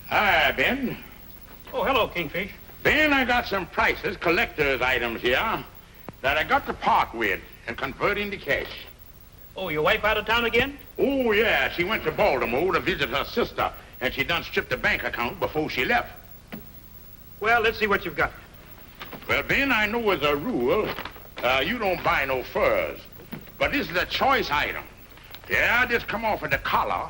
Hi, Ben. Oh, hello, Kingfish. Ben, I got some prices, collector's items here, that I got to part with and convert into cash. Oh, your wife out of town again? Oh, yeah. She went to Baltimore to visit her sister, and she done stripped the bank account before she left. Well, let's see what you've got. Well, Ben, I know as a rule, you don't buy no furs. But this is a choice item. Yeah, this come off of the collar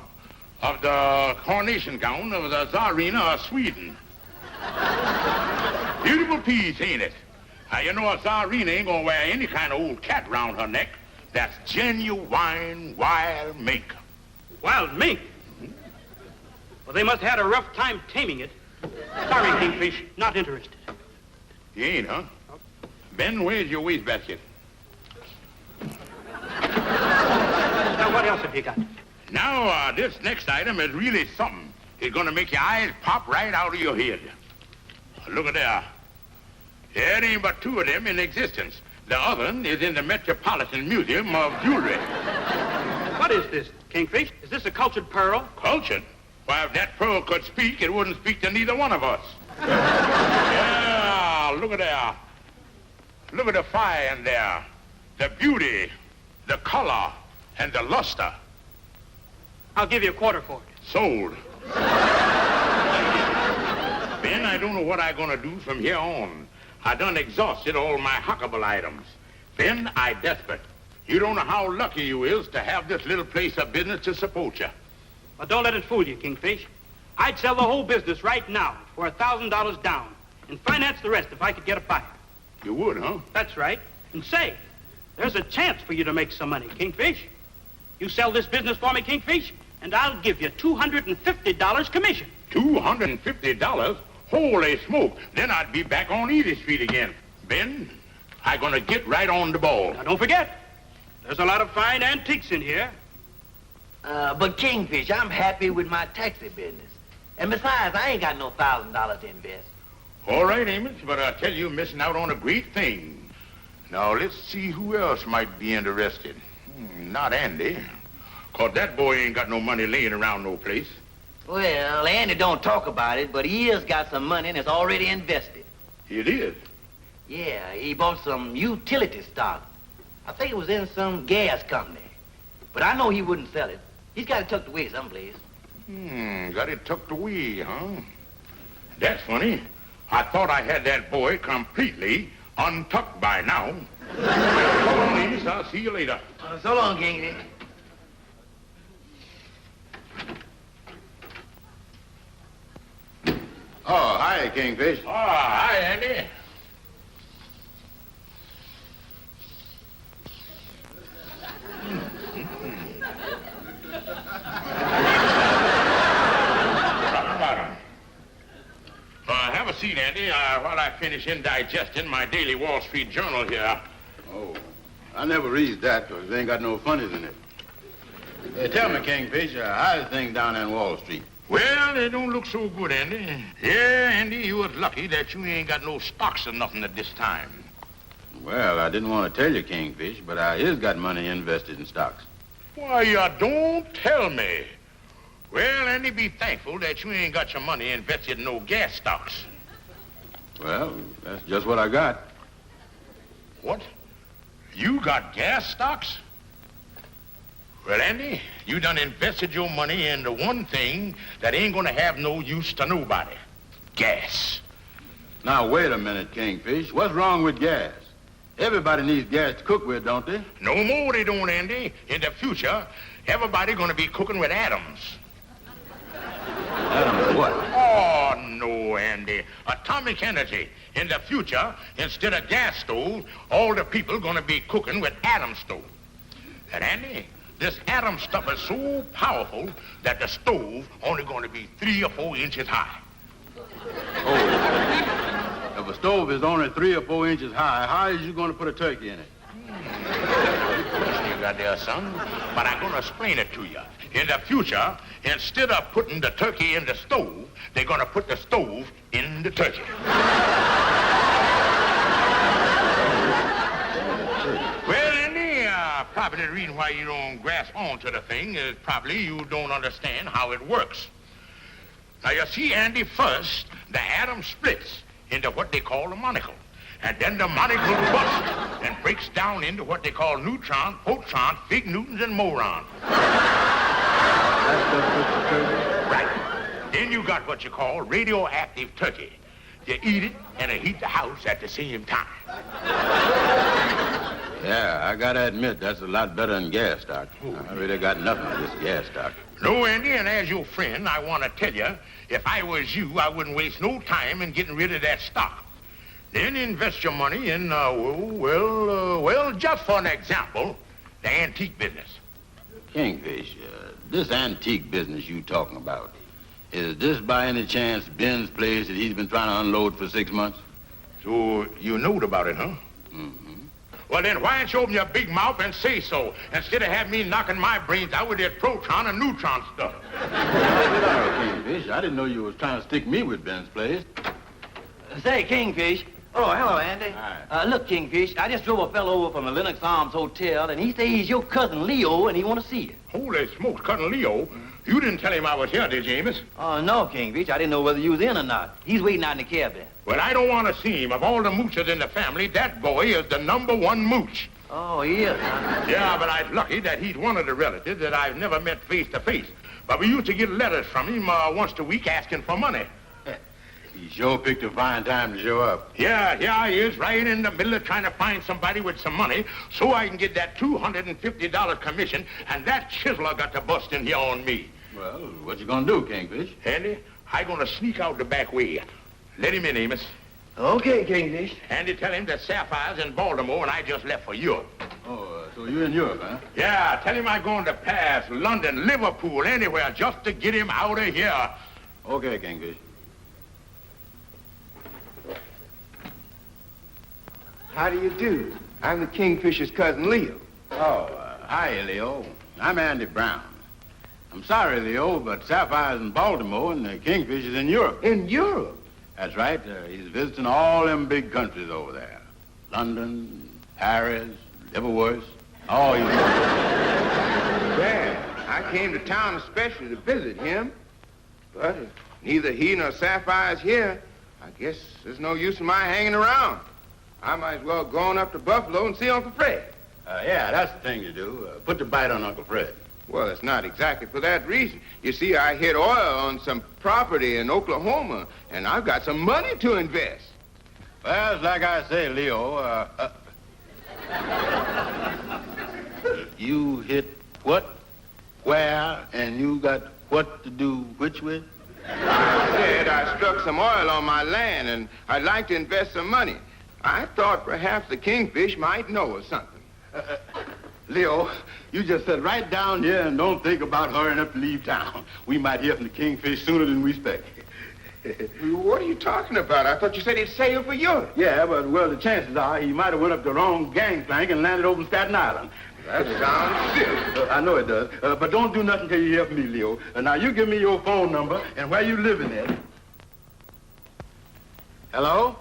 of the coronation gown of the Tsarina of Sweden. Beautiful piece, ain't it? You know a Tsarina ain't gonna wear any kind of old cat round her neck. That's genuine wild mink. Wild mink? Well, they must have had a rough time taming it. Sorry, Kingfish, not interested. You ain't, huh? Ben, where's your wastebasket? Now, what else have you got? Now, this next item is really something. It's gonna make your eyes pop right out of your head. Look at there. There ain't but two of them in existence. The other one is in the Metropolitan Museum of Jewelry. What is this, Kingfish? Is this a cultured pearl? Cultured? Why, if that pearl could speak, it wouldn't speak to neither one of us. Yeah, look at there. Look at the fire in there. The beauty, the color, and the luster. I'll give you a quarter for it. Sold. Ben, I don't know what I'm gonna do from here on. I done exhausted all my huckable items. Ben, I desperate. You don't know how lucky you is to have this little place of business to support you. Well, don't let it fool you, Kingfish. I'd sell the whole business right now for $1,000 down and finance the rest if I could get a buyer. You would, huh? That's right. And say, there's a chance for you to make some money, Kingfish. You sell this business for me, Kingfish, and I'll give you $250 commission. $250? Holy smoke. Then I'd be back on Easy Street again. Ben, I'm gonna get right on the ball. Now, don't forget, there's a lot of fine antiques in here. But Kingfish, I'm happy with my taxi business. And besides, I ain't got no $1,000 to invest. All right, Amos, but I tell you, you're missing out on a great thing. Now, let's see who else might be interested. Not Andy. 'Cause that boy ain't got no money laying around no place. Well, Andy don't talk about it, but he has got some money and it's already invested. It is? Yeah, he bought some utility stock. I think it was in some gas company. But I know he wouldn't sell it. He's got it tucked away someplace. Got it tucked away, huh? That's funny. I thought I had that boy completely untucked by now. Well, so long, Amos. I'll see you later. So long, Kingsley. Oh, hi, Kingfish. Oh, hi, Andy. Have a seat, Andy, while I finish indigesting my daily Wall Street Journal here. Oh, I never read that because they ain't got no funnies in it. Tell me, Kingfish, how's things down in Wall Street? Well, they don't look so good, Andy. Yeah, Andy, you was lucky that you ain't got no stocks or nothing at this time. Well, I didn't want to tell you, Kingfish, but I is got money invested in stocks. Why, you don't tell me. Well, Andy, be thankful that you ain't got your money invested in no gas stocks. Well, that's just what I got. What? You got gas stocks? Well, Andy, you done invested your money in the one thing that ain't gonna have no use to nobody. Gas. Now, wait a minute, Kingfish. What's wrong with gas? Everybody needs gas to cook with, don't they? No more they don't, Andy. In the future, everybody gonna be cooking with atoms. Atoms what? Oh, no, Andy. Atomic energy. In the future, instead of gas stoves, all the people gonna be cooking with atom stove. And Andy, this atom stuff is so powerful that the stove only gonna be 3 or 4 inches high. Oh. If a stove is only 3 or 4 inches high, how is you going to put a turkey in it? You got there, son. But I'm going to explain it to you. In the future, instead of putting the turkey in the stove, they're going to put the stove in the turkey. Well, Andy, probably the reason why you don't grasp on to the thing is probably you don't understand how it works. Now, you see, Andy, first, the atom splits into what they call a monocle. And then the monocle busts and breaks down into what they call neutrons, protons, fig newtons, and morons. That's just Mr. Turkey? Right. Then you got what you call radioactive turkey. You eat it and it heat the house at the same time. Yeah, I gotta admit, that's a lot better than gas, Doc. I really got nothing on this gas, Doc. No, Andy, and as your friend, I want to tell you, if I was you, I wouldn't waste no time in getting rid of that stock. Then invest your money in, well, just for an example, the antique business. Kingfish, this antique business you talking about, is this by any chance Ben's place that he's been trying to unload for 6 months? So you knowed about it, huh? Mm-hmm. Well, then why don't you open your big mouth and say so, instead of having me knocking my brains out with that proton and neutron stuff? Kingfish, I didn't know you was trying to stick me with Ben's place. Say, Kingfish. Oh, hello, Andy. Hi. Look, Kingfish, I just drove a fellow over from the Lennox Arms Hotel, and he says he's your cousin Leo, and he want to see you. Holy smokes, Cousin Leo. You didn't tell him I was here, did you, Amos? Oh, no, Kingfish. I didn't know whether you was in or not. He's waiting out in the cabin. Well, I don't want to see him. Of all the moochers in the family, that boy is the #1 mooch. Oh, he is, huh? Yeah, but I'm lucky that he's one of the relatives that I've never met face to face. But we used to get letters from him once a week asking for money. He sure picked a fine time to show up. Yeah, he is right in the middle of trying to find somebody with some money so I can get that $250 commission, and that chiseler got to bust in here on me. Well, what you gonna do, Kingfish? Andy, I'm gonna sneak out the back way. Let him in, Amos. Okay, Kingfish. Andy, tell him that Sapphire's in Baltimore and I just left for Europe. Oh, so you're in Europe, huh? Yeah, tell him I'm going to Paris, London, Liverpool, anywhere, just to get him out of here. Okay, Kingfish. How do you do? I'm the Kingfisher's cousin, Leo. Oh, hi, Leo. I'm Andy Brown. I'm sorry, Leo, but Sapphire's in Baltimore and the Kingfish is in Europe. In Europe? That's right. He's visiting all them big countries over there. London, Paris, Liverpool. Oh, he's... Well, I came to town especially to visit him. But if neither he nor Sapphire's here, I guess there's no use in my hanging around. I might as well go on up to Buffalo and see Uncle Fred. Yeah, that's the thing to do. Put the bite on Uncle Fred. Well, it's not exactly for that reason. You see, I hit oil on some property in Oklahoma, and I've got some money to invest. Well, it's like I say, Leo, you hit what, where, and you got what to do which with? I said I struck some oil on my land, and I'd like to invest some money. I thought perhaps the Kingfish might know of something. Leo, you just sit right down here and don't think about hurrying up to leave town. We might hear from the Kingfish sooner than we expect. What are you talking about? I thought you said he'd sailed for Europe. Yeah, but, well, the chances are he might have went up the wrong gangplank and landed over Staten Island. That sounds silly. I know it does. But don't do nothing till you hear from me, Leo. Now, you give me your phone number and where you living at. Hello?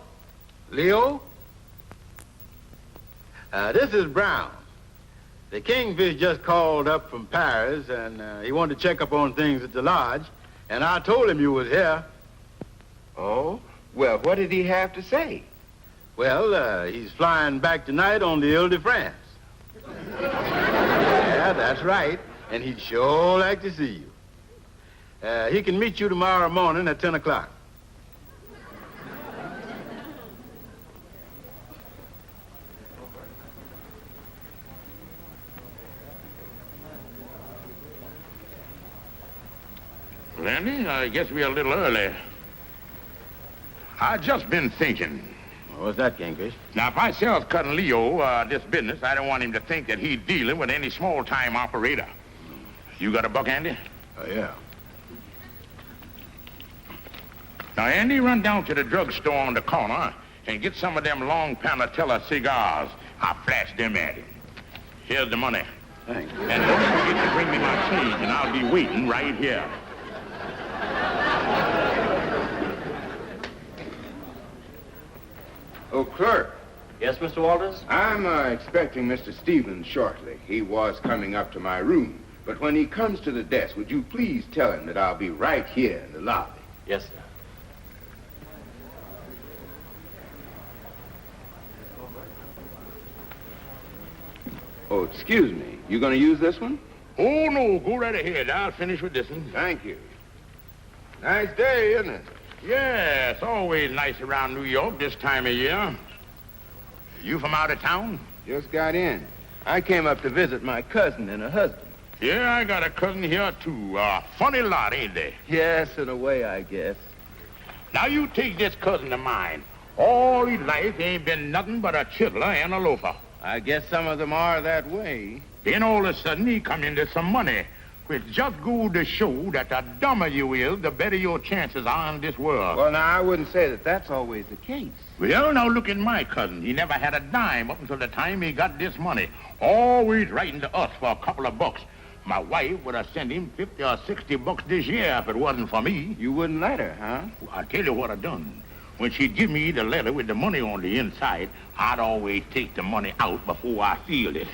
Leo? This is Brown. The Kingfish just called up from Paris, and he wanted to check up on things at the lodge, and I told him you was here. Oh? Well, what did he have to say? Well, he's flying back tonight on the Ile-de-France. Yeah, that's right, and he'd sure like to see you. He can meet you tomorrow morning at 10 o'clock. Andy, I guess we're a little early. I just been thinking. What's that, Kingfish? Now, if I sell Cousin Leo this business, I don't want him to think that he's dealing with any small-time operator. You got a buck, Andy? Yeah. Now, Andy, run down to the drugstore on the corner and get some of them long Panatella cigars. I'll flash them at him. Here's the money. Thanks. And don't forget to bring me my change, and I'll be waiting right here. Oh, clerk, Yes, Mr. Walters? I'm expecting Mr. Stevens shortly. He was coming up to my room. But when he comes to the desk, would you please tell him that I'll be right here in the lobby? Yes, sir. Oh, excuse me. You gonna use this one? Oh, no, go right ahead. I'll finish with this one. Thank you. Nice day, isn't it? Yeah, it's always nice around New York this time of year. You from out of town? Just got in. I came up to visit my cousin and her husband. Yeah, I got a cousin here, too. Funny lot, ain't they? Yes, in a way, I guess. Now, you take this cousin of mine. All his life, he ain't been nothing but a chiseler and a loafer. I guess some of them are that way. Then all of a sudden, he come into some money, which just goes to show that the dumber you is, the better your chances are in this world. Well, now, I wouldn't say that that's always the case. Well, now look at my cousin. He never had a dime up until the time he got this money. Always writing to us for a couple of bucks. My wife would have sent him 50 or 60 bucks this year if it wasn't for me. You wouldn't let her, huh? Well, I tell you what I done. When she'd give me the letter with the money on the inside, I'd always take the money out before I sealed it.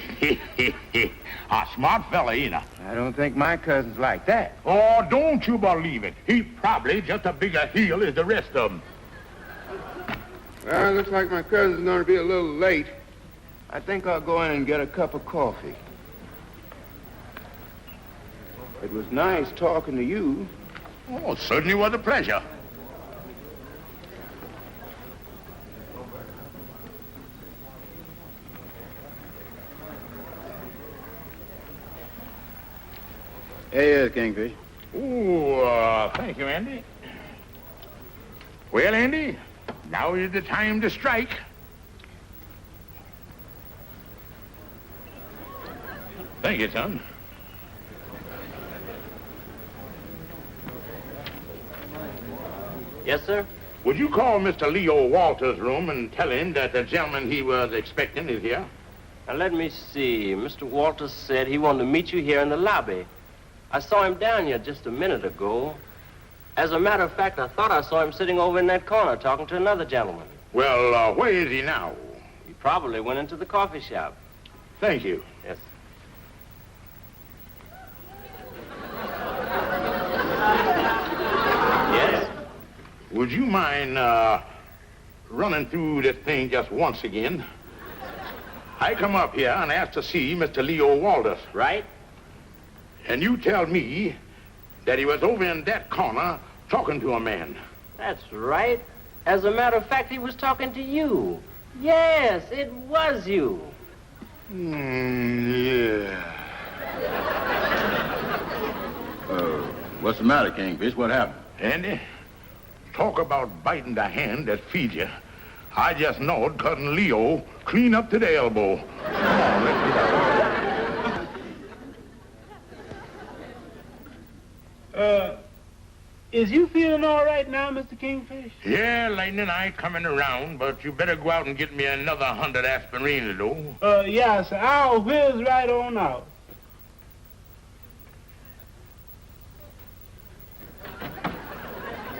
A smart fella, ain't I? I don't think my cousin's like that. Oh, don't you believe it. He probably just a bigger heel as the rest of them. Well, it looks like my cousin's going to be a little late. I think I'll go in and get a cup of coffee. It was nice talking to you. Oh, it certainly was a pleasure. Here he is, Kingfish. Oh, thank you, Andy. Well, Andy, now is the time to strike. Thank you, son. Yes, sir? Would you call Mr. Leo Walters' room and tell him that the gentleman he was expecting is here? Now, let me see. Mr. Walters said he wanted to meet you here in the lobby. I saw him down here just a minute ago. As a matter of fact, I thought I saw him sitting over in that corner talking to another gentleman. Well, where is he now? He probably went into the coffee shop. Thank you. Yes. Yes? Would you mind running through this thing just once again? I come up here and asked to see Mr. Leo Walters. Right? And you tell me that he was over in that corner talking to a man. That's right. As a matter of fact, he was talking to you. Yes, it was you. Yeah. What's the matter, Kingfish? What happened? Andy, talk about biting the hand that feeds you. I just knowed Cousin Leo clean up to the elbow. Come on, let's get out. Is you feeling all right now, Mr. Kingfish? Yeah, Lightning, I ain't coming around, but you better go out and get me another 100 aspirins, though. Yeah, sir. I'll whiz right on out.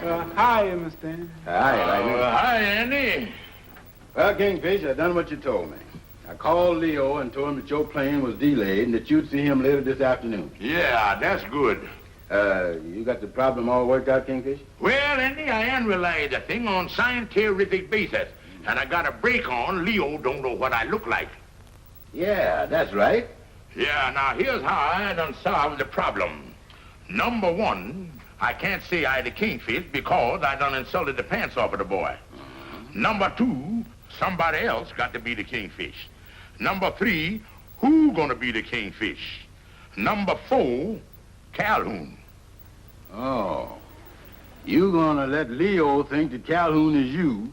Hi, Mr. Andy. Hi, Lightning. Hi, Andy. Well, Kingfish, I done what you told me. I called Leo and told him that your plane was delayed and that you'd see him later this afternoon. Yeah, that's good. You got the problem all worked out, Kingfish? Well, Andy, I analyzed the thing on scientific basis, and I got a break on Leo don't know what I look like. Yeah, that's right. Yeah, now here's how I done solved the problem. Number one, I can't say I the Kingfish because I done insulted the pants off of the boy. Number two, somebody else got to be the Kingfish. Number three, who gonna be the Kingfish? Number four, Calhoun. Oh. You gonna let Leo think that Calhoun is you,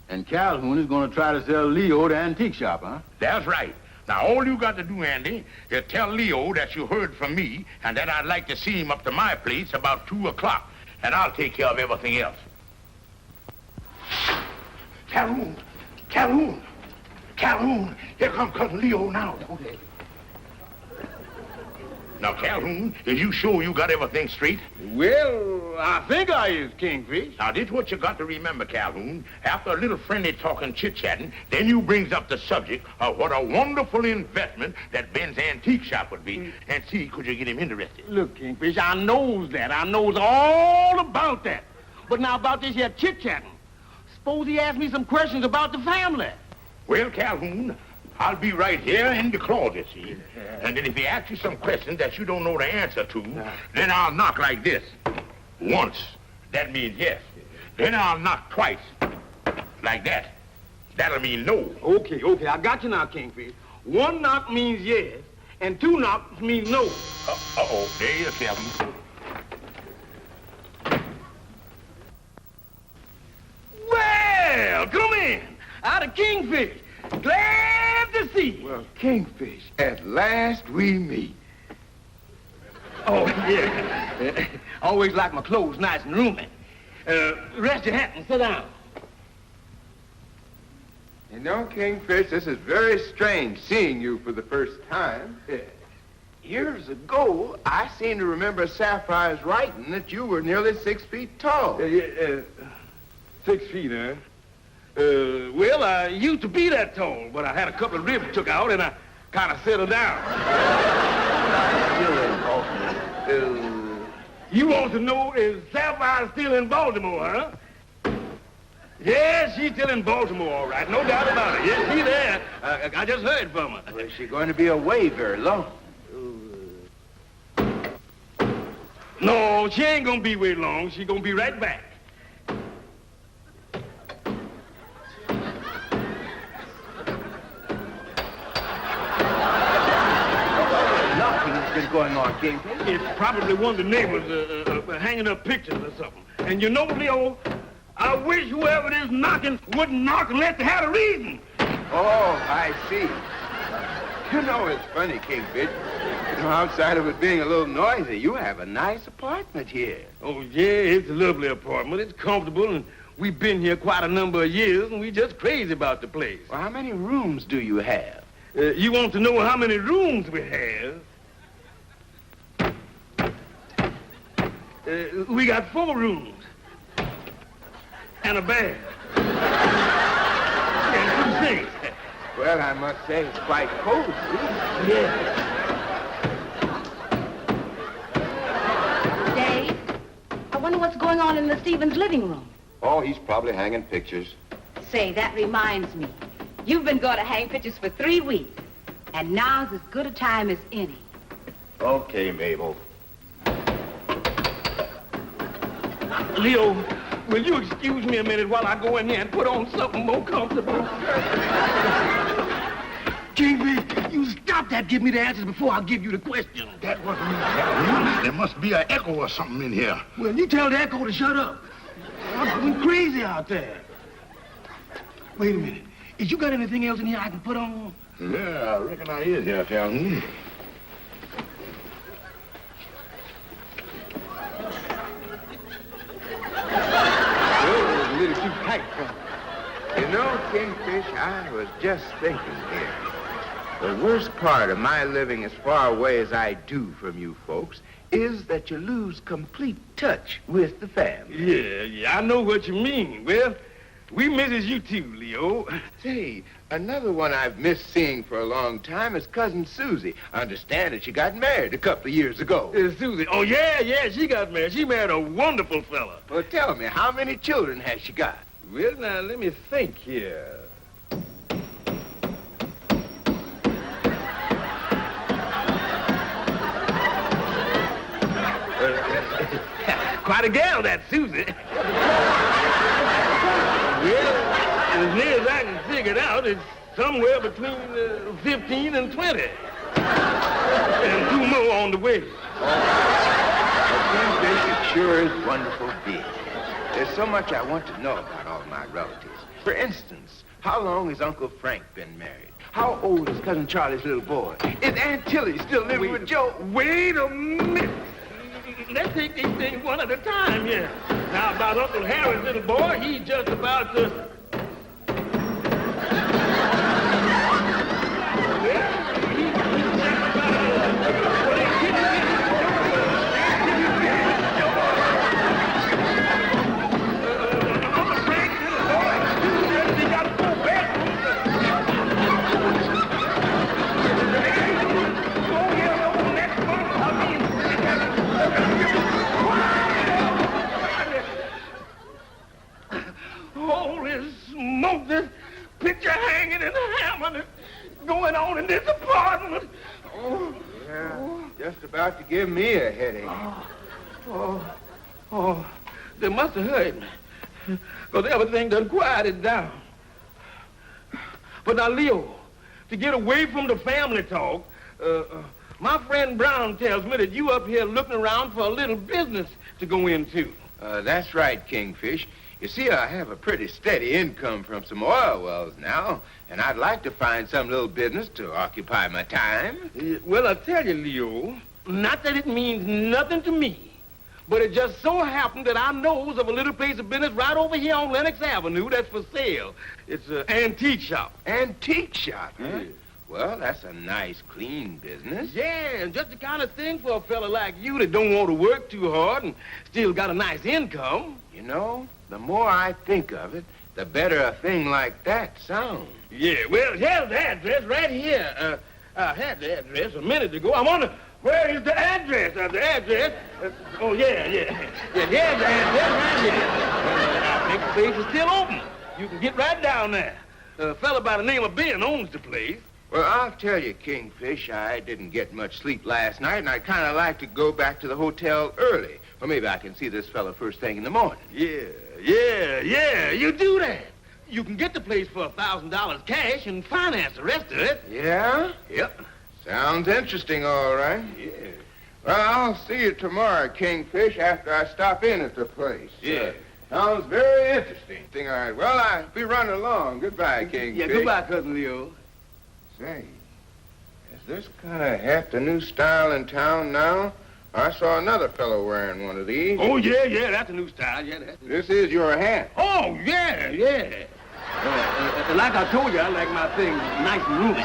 and Calhoun is gonna try to sell Leo the antique shop, huh? That's right. Now, all you got to do, Andy, is tell Leo that you heard from me and that I'd like to see him up to my place about 2 o'clock, and I'll take care of everything else. Calhoun! Calhoun! Calhoun! Here comes Cousin Leo now. Okay. Now, Calhoun, is you sure you got everything straight? Well, I think I is, Kingfish. Now, this what you got to remember, Calhoun. After a little friendly talking, chit-chatting, then you brings up the subject of what a wonderful investment that Ben's antique shop would be, and see, could you get him interested? Look, Kingfish, I knows that. I knows all about that. But now about this here chit-chatting. Suppose he asked me some questions about the family. Well, Calhoun, I'll be right here in the closet, see? And then if he asks you some questions that you don't know the answer to, then I'll knock like this. Once. That means yes. Then I'll knock twice. Like that. That'll mean no. Okay, I got you now, Kingfish. One knock means yes, and two knocks means no. Uh-oh. There you are, Calhoun. Well, come in. Out of Kingfish. Glad to see you. Well, Kingfish, at last we meet. Oh, yeah. Always like my clothes nice and roomy. Rest your hat and sit down. You know, Kingfish, this is very strange seeing you for the first time. Years ago, I seem to remember Sapphire's writing that you were nearly 6 feet tall. 6 feet, huh? Well, I used to be that tall, but I had a couple of ribs took out and I kind of settled down. You want to know if Sapphire's still in Baltimore, huh? Yes, she's still in Baltimore, all right. No doubt about it. Yes, she's there. I just heard from her. Well, is she going to be away very long? No, she ain't gonna be away long. She's gonna be right back. Nothing's been going on, Kingfish. It's probably one of the neighbors hanging up pictures or something. And you know, Leo, I wish whoever is knocking wouldn't knock unless they had a reason. Oh, I see. You know, it's funny, Kingfish. You know, outside of it being a little noisy, you have a nice apartment here. Oh, yeah, it's a lovely apartment. It's comfortable, and we've been here quite a number of years, and we just crazy about the place. Well, how many rooms do you have? You want to know how many rooms we have? We got 4 rooms. And a bed. And 2 sinks. Well, I must say it's quite cozy. Yeah. Dave, I wonder what's going on in the Stevens living room. Oh, he's probably hanging pictures. Say, that reminds me. You've been going to hang pictures for 3 weeks, and now's as good a time as any. Okay, Mabel. Leo, will you excuse me a minute while I go in here and put on something more comfortable? Kingfish, you stop that. Give me the answers before I give you the question. That wasn't me, Calhoun. There must be an echo or something in here. Well, you tell the echo to shut up. I'm going crazy out there. Wait a minute. Is you got anything else in here I can put on? Yeah, I reckon I is here, Calhoun. Oh, a little too tight for me. You know, Kingfish, I was just thinking here. The worst part of my living as far away as I do from you folks is that you lose complete touch with the family. Yeah, I know what you mean. Well, we misses you too, Leo. Say, another one I've missed seeing for a long time is Cousin Susie. I understand that she got married a couple of years ago. Susie. Oh, yeah, she got married. She married a wonderful fella. Well, tell me, how many children has she got? Well, now, let me think here. Quite a gal, that Susie. Well, as near as I can figure it out, it's somewhere between 15 and 20. And 2 more on the way. It sure is wonderful being. There's so much I want to know about all my relatives. For instance, how long has Uncle Frank been married? How old is Cousin Charlie's little boy? Is Aunt Tilly still living with Joe? Wait a minute. Let's take these things one at a time here. Now, about Uncle Harry's little boy, he's just about to... about to give me a headache. They must have heard me. Because everything done quieted down. But now, Leo, to get away from the family talk, my friend Brown tells me that you up here looking around for a little business to go into. That's right, Kingfish. You see, I have a pretty steady income from some oil wells now, and I'd like to find some little business to occupy my time. Well, I tell you, Leo, not that it means nothing to me, but it just so happened that I knows of a little place of business right over here on Lenox Avenue that's for sale. It's an antique shop. Antique shop, huh? Yeah. Well, that's a nice, clean business. Yeah, and just the kind of thing for a fella like you that don't want to work too hard and still got a nice income. You know, the more I think of it, the better a thing like that sounds. Yeah, well, here's the address right here. I had the address a minute ago. I wonder, where is the address? The address? Oh, yeah. Yeah, here's the address right here. I think the place is still open. You can get right down there. A fella by the name of Ben owns the place. Well, I'll tell you, Kingfish, I didn't get much sleep last night, and I'd kind of like to go back to the hotel early. Or maybe I can see this fella first thing in the morning. Yeah, you do that. You can get the place for $1,000 cash and finance the rest of it. Yeah? Yep. Sounds interesting, all right. Yeah. Well, I'll see you tomorrow, Kingfish, after I stop in at the place. Yeah. Sounds very interesting. All right. Well, I'll be running along. Goodbye, Kingfish. Yeah, goodbye, Cousin Leo. Say, is this kind of hat the new style in town now? I saw another fellow wearing one of these. Oh, yeah, that's a new style. Yeah, that's... This is your hat. Oh, yeah. Like I told you, I like my things nice and roomy.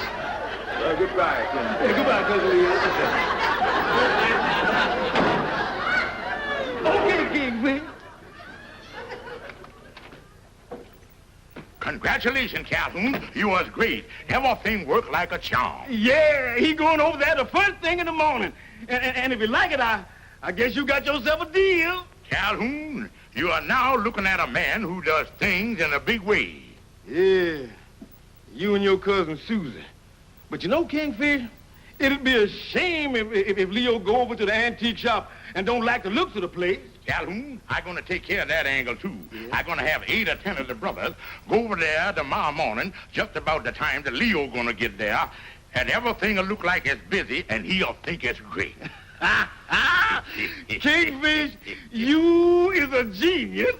Well, goodbye, Kingfish. Yeah, goodbye, Cousin Leo. Okay, Kingfish. Congratulations, Calhoun. You was great. Everything worked like a charm. Yeah, he going over there the first thing in the morning. And if you like it, I guess you got yourself a deal. Calhoun, you are now looking at a man who does things in a big way. Yeah, you and your cousin Susie. But you know, Kingfish, it'd be a shame if Leo go over to the antique shop and don't like the looks of the place. Calhoun, I'm going to take care of that angle, too. Yeah. I'm going to have 8 or 10 of the brothers go over there tomorrow morning, just about the time that Leo going to get there, and everything will look like it's busy, and he'll think it's great. Kingfish, you is a genius.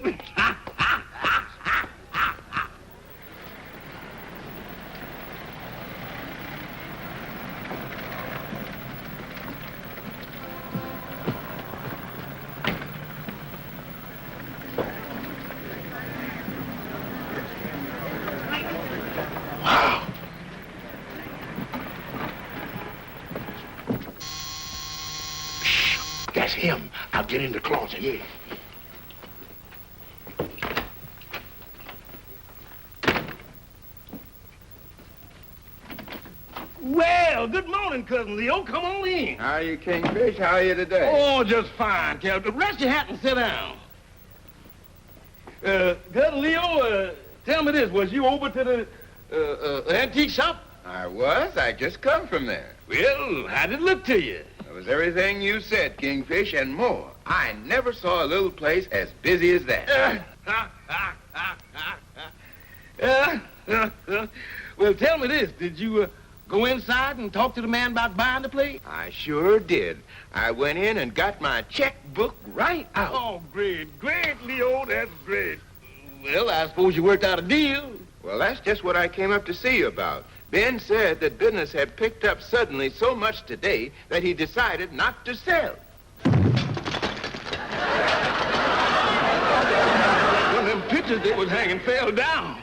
That's him. I'll get in the closet. Yeah. Well, good morning, Cousin Leo. Come on in. How are you, Kingfish? How are you today? Oh, just fine, Cal. Rest your hat and sit down. Cousin Leo, tell me this. Was you over to the antique shop? I was. I just come from there. Well, how did it look to you? It was everything you said, Kingfish, and more. I never saw a little place as busy as that. Well, tell me this. Did you go inside and talk to the man about buying the place? I sure did. I went in and got my checkbook right out. Oh, great, Leo. That's great. Well, I suppose you worked out a deal. Well, that's just what I came up to see you about. Ben said that business had picked up suddenly so much today that he decided not to sell. One of them pictures that was hanging fell down.